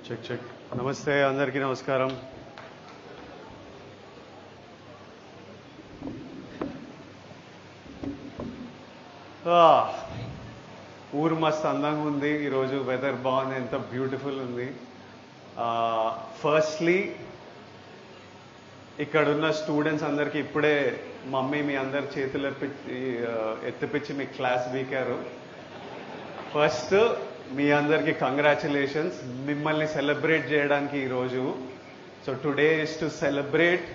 Check check. నమస్తే, అందరికీ నమస్కారం. ఊరు మస్తు అందంగా ఉంది ఈరోజు, వెదర్ బాగుంది, ఎంత బ్యూటిఫుల్ ఉంది. ఫస్ట్లీ ఇక్కడున్న స్టూడెంట్స్ అందరికీ ఇప్పుడే మమ్మీ మీ అందరి చేతులు ఎత్తిపించి మీ క్లాస్ వీకారు. ఫస్ట్ మీ అందరికీ కంగ్రాచులేషన్స్, మిమ్మల్ని సెలబ్రేట్ చేయడానికి ఈరోజు. So today is to celebrate.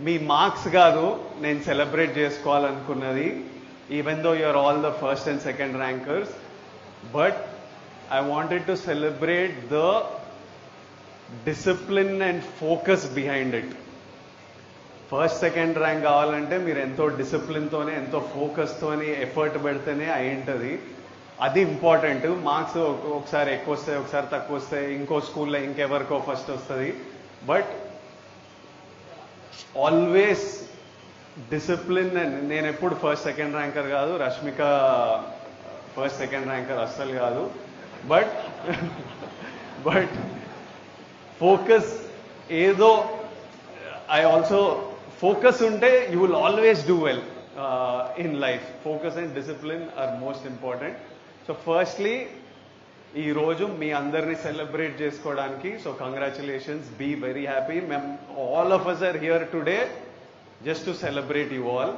మీ మార్క్స్ కాదు నేను సెలబ్రేట్ చేసుకోవాలనుకున్నది, even though you are all the first and second rankers, but I wanted to celebrate the discipline and focus behind it. First second rank కావాలంటే మీరు ఎంతో డిసిప్లిన్తోనే ఎంతో ఫోకస్తోనే ఎఫర్ట్ పెడితేనే అయి ఉంటుంది. అది ఇంపార్టెంట్. మార్క్స్ ఒకసారి ఎక్కువ వస్తాయి, ఒకసారి తక్కువ వస్తాయి, ఇంకో స్కూల్లో ఇంకెవరికో ఫస్ట్ వస్తుంది, బట్ ఆల్వేస్ డిసిప్లిన్. అండ్ నేను ఎప్పుడు ఫస్ట్ సెకండ్ ర్యాంకర్ కాదు, రష్మిక ఫస్ట్ సెకండ్ ర్యాంకర్ అస్సలు కాదు, బట్ బట్ ఫోకస్ ఏదో ఐ ఆల్సో ఫోకస్ ఉంటే you will always do well in life. Focus and discipline are most important. So firstly ఈరోజు మీ అందరినీ సెలబ్రేట్ చేసుకోవడానికి, so congratulations, be very happy. All of us are here today just to celebrate you all.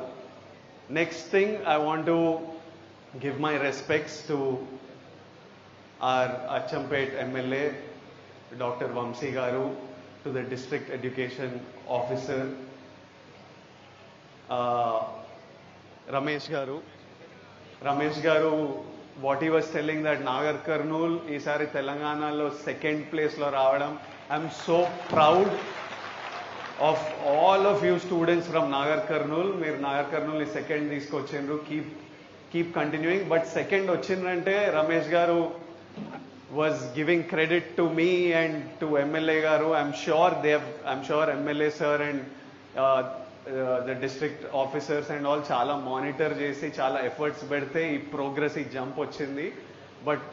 Next thing, I want to give my respects to our Achampet MLA, Dr. Vamsi Garu, to the District Education Officer, Ramesh Garu, what he was telling that Nagar Karnool, ఈసారి తెలంగాణలో second ప్లేస్లో రావడం, I'm so proud of all of you students from Nagar Karnool. మీరు నాగర్ కర్నూల్ ని second తీసుకొచ్చిండ్రు, keep continuing. But second వచ్చిందంటే రమేష్ గారు was giving credit to me and to MLA గారు. I'm sure MLA sir and the district officers and all చాలా monitor చేసి చాలా efforts పెడితే ఈ ప్రోగ్రెస్, ఈ జంప్ వచ్చింది. But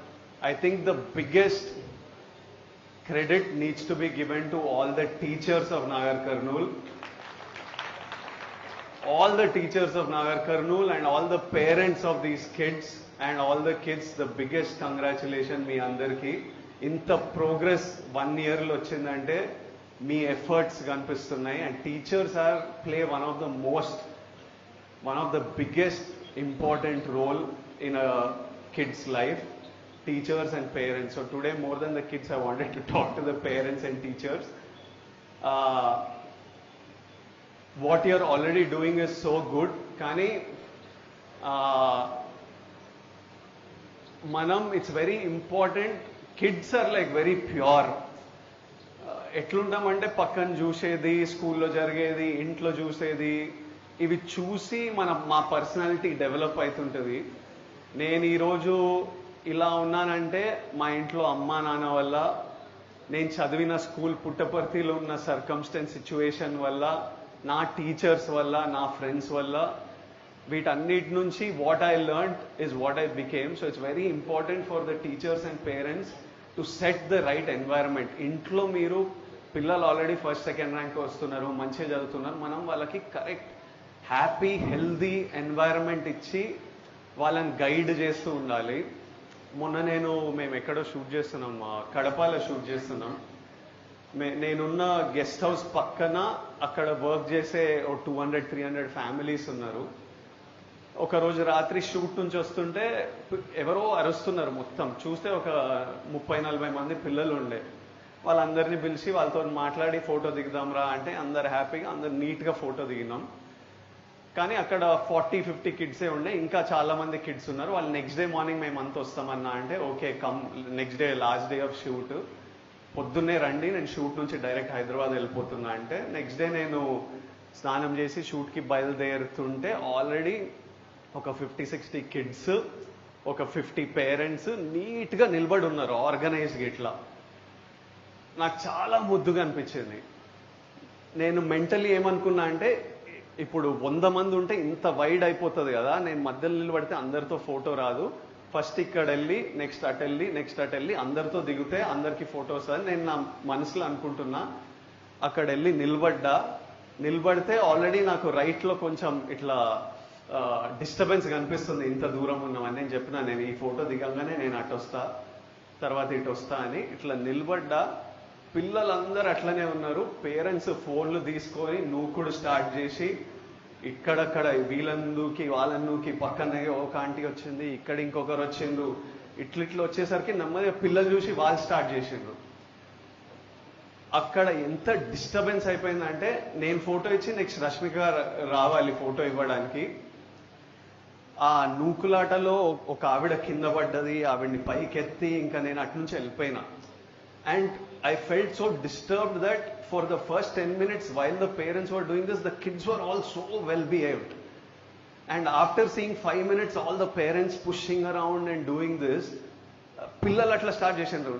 I think the biggest credit needs to be given to all the teachers of Nagar Karnool. All the teachers of Nagar Karnool and all the parents of these kids and all the kids, the biggest congratulations మీ అందరికీ. ఇంత progress 1 year లో వచ్చిందంటే మీ efforts కనిపిస్తున్నాయి. And teachers play one of the biggest important role in a kid's life. Teachers and parents. So today, more than the kids, I wanted to talk to the parents and teachers. What you're already doing is so good. Kani, manam, it's very important. Kids are like very pure. ఎట్లుంటామంటే పక్కన చూసేది, స్కూల్లో జరిగేది, ఇంట్లో చూసేది, ఇవి చూసి మా personality develop అవుతుంటుంది. నేను ఈరోజు ఇలా ఉన్నానంటే మా ఇంట్లో అమ్మా నాన్న వల్ల, నేను చదివిన స్కూల్ పుట్టపర్తిలో ఉన్న సర్కమ్స్టెన్స్ సిచ్యువేషన్ వల్ల, నా టీచర్స్ వల్ల, నా ఫ్రెండ్స్ వల్ల, వీటన్నిటి నుంచి what I learned is what I became. So it's very important for the teachers and parents to set the right environment. ఇంట్లో మీరు పిల్లలు ఆల్రెడీ ఫస్ట్ సెకండ్ ర్యాంక్ వస్తున్నారు, మంచిగా చదువుతున్నారు, మనం వాళ్ళకి కరెక్ట్ హ్యాపీ హెల్దీ ఎన్వైరన్మెంట్ ఇచ్చి వాళ్ళని గైడ్ చేస్తూ ఉండాలి. మొన్న మేము ఎక్కడో షూట్ చేస్తున్నాం, కడపలో షూట్ చేస్తున్నాం. నేనున్న గెస్ట్ హౌస్ పక్కన అక్కడ వర్క్ చేసే 200-300 ఫ్యామిలీస్ ఉన్నారు. ఒకరోజు రాత్రి షూట్ నుంచి వస్తుంటే ఎవరో అరుస్తున్నారు. మొత్తం చూస్తే ఒక 30-40 మంది పిల్లలు ఉండే. వాళ్ళందరినీ పిలిచి వాళ్ళతో మాట్లాడి ఫోటో దిగుదాంరా అంటే అందరు హ్యాపీగా, అందరు నీట్గా ఫోటో దిగినాం. కానీ అక్కడ 40-50 కిడ్సే ఉండే, ఇంకా చాలా మంది కిడ్స్ ఉన్నారు. వాళ్ళు నెక్స్ట్ డే మార్నింగ్ మేము అంతా వస్తామన్నా అంటే okay come, next day last day of shoot, పొద్దున్నే రండి, నేను షూట్ నుంచి డైరెక్ట్ హైదరాబాద్ వెళ్ళిపోతున్నా అంటే నెక్స్ట్ డే నేను స్నానం చేసి షూట్కి బయలుదేరుతుంటే ఆల్రెడీ ఒక 50-60 కిడ్స్, ఒక 50 పేరెంట్స్ నీట్గా నిలబడి ఉన్నారు ఆర్గనైజ్గా. ఇట్లా నాకు చాలా ముద్దుగా అనిపించింది. నేను మెంటలీ ఏమనుకున్నా అంటే ఇప్పుడు 100 మంది ఉంటే ఇంత వైడ్ అయిపోతుంది కదా, నేను మధ్యలో నిలబడితే అందరితో ఫోటో రాదు, ఫస్ట్ ఇక్కడ వెళ్ళి నెక్స్ట్ అటు వెళ్ళి నెక్స్ట్ అటు వెళ్ళి అందరితో దిగితే అందరికి ఫొటోస్ అని నేను నా మనసులో అనుకుంటున్నా. అక్కడ వెళ్ళి నిలబడితే ఆల్రెడీ నాకు రైట్లో కొంచెం ఇట్లా డిస్టర్బెన్స్ కనిపిస్తుంది, ఇంత దూరం ఉన్నామని. నేను చెప్పినా నేను ఈ ఫోటో దిగంగానే నేను అటు వస్తా, తర్వాత ఇటు వస్తా అని. ఇట్లా నిలబడ్డా, పిల్లలందరూ అట్లనే ఉన్నారు. పేరెంట్స్ ఫోన్లు తీసుకొని నూకుడు స్టార్ట్ చేసి ఇక్కడక్కడ వీళ్ళందుకి వాళ్ళందుకి పక్కనే ఒక ఆంటీ వచ్చింది, ఇక్కడ ఇంకొకరు వచ్చిండ్రు. ఇట్లిట్లు వచ్చేసరికి నెమ్మదిగా పిల్లలు చూసి వాళ్ళు స్టార్ట్ చేసిండ్రు. అక్కడ ఎంత డిస్టర్బెన్స్ అయిపోయిందంటే నేను ఫోటో ఇచ్చి నెక్స్ట్ రష్మిక రావాలి ఫోటో ఇవ్వడానికి. ఆ నూకులాటలో ఒక ఆవిడ కింద పడ్డది, ఆవిడ్ని పైకెత్తి ఇంకా నేను అటు నుంచి వెళ్ళిపోయినా. And I felt so disturbed that for the first 10 minutes while the parents were doing this, the kids were all so well behaved. And after seeing 5 minutes, all the parents pushing around and doing this, పిల్లలు అట్లా start చేసిండ్రు.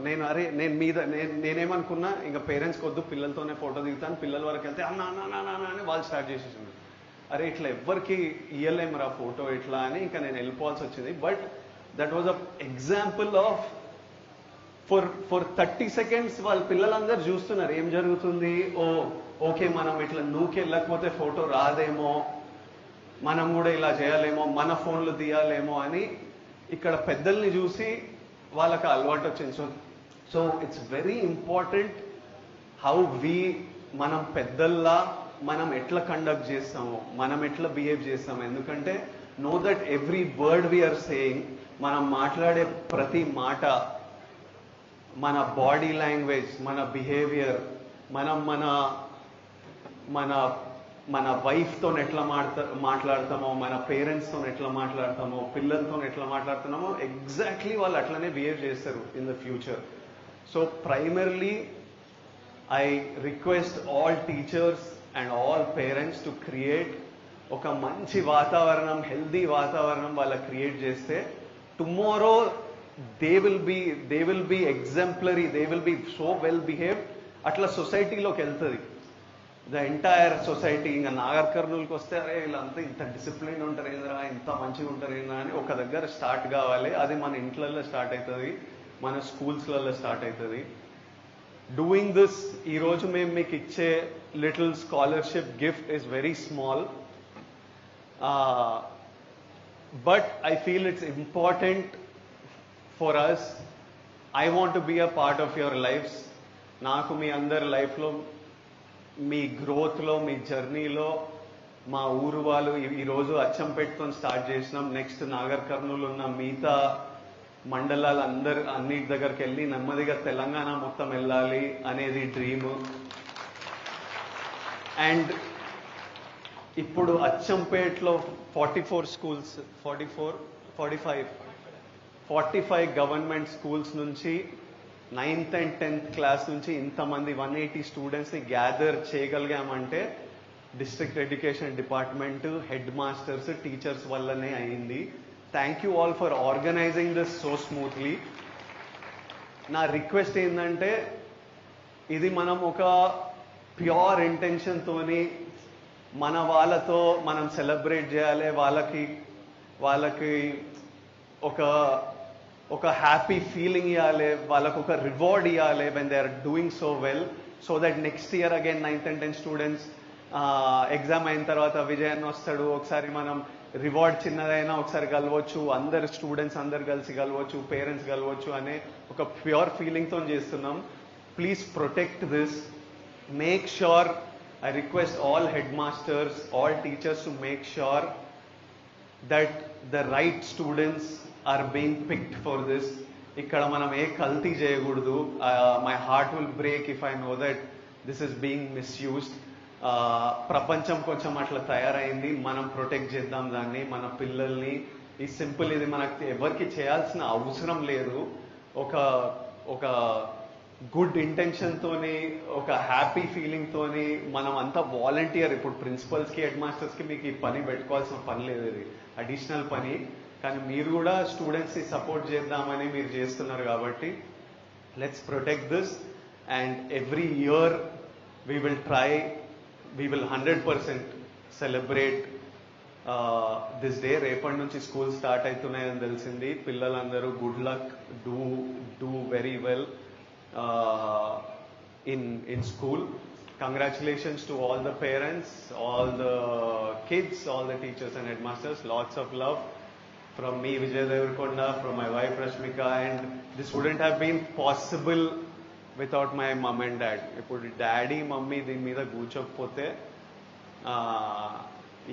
నేనేమనుకున్నా, ఇంకా parents కొద్దు పిల్లలతోనే photo దిగుతాను, పిల్లల వరకు వెళ్తే అన్నా అని వాళ్ళు స్టార్ట్ చేసేసిండ్రు. అరే ఇట్లా ఎవ్వరికి ఇయ్యలేమురా ఫోటో ఇట్లా అని ఇంకా నేను వెళ్ళిపోవాల్సి వచ్చింది. But that was a example of for 30 seconds వాళ్ళ పిల్లలందరూ చూస్తున్నారు ఏం జరుగుతుంది. ఓకే మనం ఇట్లా వెళ్ళకపోతే ఫోటో రాదేమో, మనం కూడా ఇలా చేయాలేమో, మన ఫోన్లు తీయాలేమో అని ఇక్కడ పెద్దల్ని చూసి వాళ్ళకి అలవాటు వచ్చింది. So it's very important how మనం పెద్దల్లా మనం ఎట్లా కండక్ట్ చేస్తామో, మనం ఎట్లా బిహేవ్ చేస్తామో. ఎందుకంటే know that every word we are saying, మనం మాట్లాడే ప్రతి మాట, మన బాడీ లాంగ్వేజ్, మన బిహేవియర్, మనం మన మన మన వైఫ్తో ఎట్లా మాట్లాడతామో, మన పేరెంట్స్తో ఎట్లా మాట్లాడతామో, పిల్లలతో ఎట్లా మాట్లాడుతున్నామో ఎగ్జాక్ట్లీ వాళ్ళు అట్లనే బిహేవ్ చేస్తారు in the future. So primarily I request all teachers and all parents to create ఒక మంచి వాతావరణం, హెల్దీ వాతావరణం వాళ్ళకి క్రియేట్ చేస్తే tomorrow they will be exemplary, they will be so well behaved. అట్లా సొసైటీలోకి వెళ్తుంది ద ఎంటైర్ సొసైటీ. ఇంకా నాగర్ కర్నూలుకి వస్తే అరే వీళ్ళంతా ఇంత డిసిప్లిన్ ఉంటారు ఏంద్రా, ఇంత మంచిగా ఉంటారు ఏంద్రా అని ఒక దగ్గర స్టార్ట్ కావాలి. అది మన ఇంట్లలో స్టార్ట్ అవుతుంది, మన స్కూల్స్లలో స్టార్ట్ అవుతుంది. డూయింగ్ దిస్, ఈరోజు మేము మీకు ఇచ్చే little scholarship gift is very small, but I feel it's important for us. I want to be a part of your lives. నాకు మీ అందరి లైఫ్లో, మీ గ్రోత్లో, మీ జర్నీలో మా ఊరు వాళ్ళు ఈరోజు అచ్చంపేటతో స్టార్ట్ చేసినాం. నెక్స్ట్ నాగర్ కర్నూలు ఉన్న మిగతా మండలాలు అన్నిటి దగ్గరికి వెళ్ళి నెమ్మదిగా తెలంగాణ మొత్తం వెళ్ళాలి అనేది డ్రీమ్. అండ్ ఇప్పుడు అచ్చంపేటలో 44 స్కూల్స్, 45 గవర్నమెంట్ స్కూల్స్ నుంచి 9th and 10th క్లాస్ నుంచి ఇంతమంది 180 స్టూడెంట్స్ని గ్యాదర్ చేయగలిగామంటే district education department, head masters, teachers వల్లనే అయింది. Thank you all for organising this so smoothly. నా రిక్వెస్ట్ ఏంటంటే, ఇది మనం ఒక ప్యూర్ ఇంటెన్షన్తోని మన వాళ్ళతో మనం సెలబ్రేట్ చేయాలి, వాళ్ళకి ఒక హ్యాపీ ఫీలింగ్ ఇవ్వాలి, వాళ్ళకు ఒక రివార్డ్ ఇవ్వాలి when they are doing so well. So that next year again 9th and 10th students exam అయిన తర్వాత విజయాన్ని వస్తాడు, ఒకసారి మనం రివార్డ్ చిన్నదైనా ఒకసారి కలవచ్చు, అందరు స్టూడెంట్స్ అందరు కలిసి కలవచ్చు, పేరెంట్స్ కలవచ్చు అనే ఒక ప్యూర్ ఫీలింగ్తో చేస్తున్నాం. Please protect this. Make sure, I request all head masters, all teachers to make sure that the right students are being picked for this. ఇక్కడ మనం ఏ కల్తీ చేయకూడదు. My heart will break if I know that this is being misused. ప్రపంచం కొంచెం అట్లా తయారైంది, మనం ప్రొటెక్ట్ చేద్దాం దాన్ని, మన పిల్లల్ని. ఈ సింపుల్, ఇది మనకి ఎవరికి చేయాల్సిన అవసరం లేదు. ఒక గుడ్ ఇంటెన్షన్తోని, ఒక హ్యాపీ ఫీలింగ్తోని మనం అంతా వాలంటీర్. ఇప్పుడు ప్రిన్సిపల్స్కి, హెడ్ మాస్టర్స్కి మీకు ఈ పని పెట్టుకోవాల్సిన పని లేదు, ఇది అడిషనల్ పని. కానీ మీరు కూడా స్టూడెంట్స్ని సపోర్ట్ చేద్దామని మీరు చేస్తున్నారు కాబట్టి let's protect this. And every year we will 100% celebrate this day రేపటి నుంచి స్కూల్ స్టార్ట్ అవుతున్నాయని తెలిసింది. పిల్లలందరూ good luck, do very well in school. Congratulations to all the parents, all the kids, all the teachers and headmasters. Lots of love from me, Vijay Devarkonda, from my wife Rashmika, and this wouldn't have been possible without my mom and dad. ఇప్పుడు daddy mummy దీని మీద కూర్చోకపోతే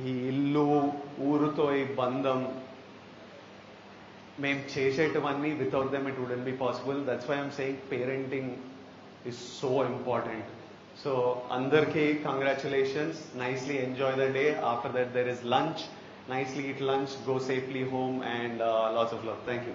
ఈ ఇల్లు ఊరుతో ఈ బంధం మేము చేసేటివన్నీ without them it wouldn't be possible. That's why I'm saying parenting is so important. So andarki congratulations, nicely enjoy the day. After that there is lunch, nicely eat lunch, go safely home, and lots of love. Thank you.